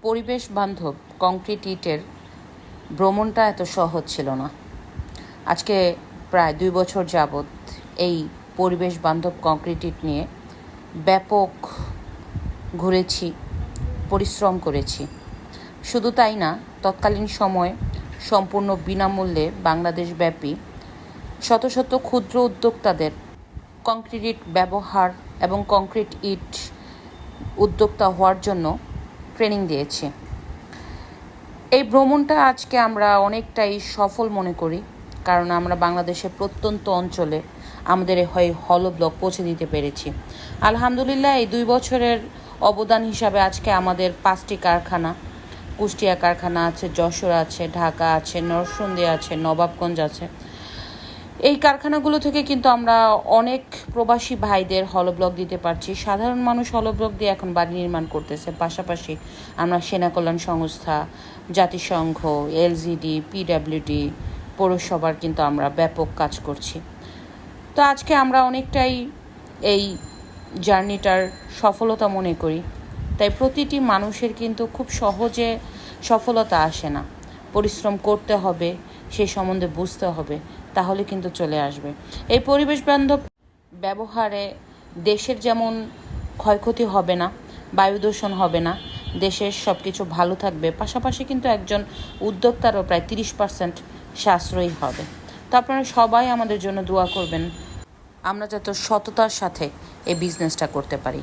পরিবেশ বান্ধব কংক্রিট ইটের ভ্রমণটা এত সহজ ছিল না। আজকে প্রায় 2 বছর যাবৎ এই পরিবেশ বান্ধব কংক্রিট ইট নিয়ে ব্যাপক ঘুরেছি, পরিশ্রম করেছি। শুধু তাই না, তৎকালীন সময়ে সম্পূর্ণ বিনামূল্যে বাংলাদেশব্যাপী শত শত ক্ষুদ্র উদ্যোক্তাদের কংক্রিট ইট ব্যবহার এবং কংক্রিট ইট উদ্যোক্তা হওয়ার জন্য ট্রেনিং দিয়েছি। এই ভ্রমণটা আজকে আমরা অনেকটাই সফল মনে করি, কারণ আমরা বাংলাদেশের প্রত্যন্ত অঞ্চলে আমাদের এই হলো ব্লক পৌঁছে দিতে পেরেছি। আলহামদুলিল্লাহ, এই 2 বছরের অবদান হিসাবে আজকে আমাদের 5টি কারখানা, কুষ্টিয়া কারখানা আছে, যশোর আছে, ঢাকা আছে, নরসিংদী আছে, নবাবগঞ্জ আছে। এই কারখানাগুলো থেকে কিন্তু আমরা অনেক প্রবাসী ভাইদের হলো ব্লক দিতে পারছি। সাধারণ মানুষ হলো ব্লক দিয়ে এখন বাড়ি নির্মাণ করতেছে। পাশাপাশি আমরা সেনা কল্যাণ সংস্থা, জাতিসংঘ, এলজিডি, পিডাব্লিউডি, পৌরসভার কিন্তু আমরা ব্যাপক কাজ করছি। তো আজকে আমরা অনেকটাই এই জার্নিটার সফলতা মনে করি। তাই প্রতিটি মানুষের কিন্তু খুব সহজে সফলতা আসে না, পরিশ্রম করতে হবে, সেই সম্বন্ধে বুঝতে হবে, তাহলে কিন্তু চলে আসবে। এই পরিবেশ বান্ধব ব্যবহারে দেশের যেমন ক্ষয়ক্ষতি হবে না, বায়ু দূষণ হবে না, দেশের সব কিছু ভালো থাকবে, পাশাপাশি কিন্তু একজন উদ্যোক্তারও প্রায় 30% সাশ্রয়ী হবে। তো আপনারা সবাই আমাদের জন্য দোয়া করবেন, আমরা যত সততার সাথে এই বিজনেসটা করতে পারি।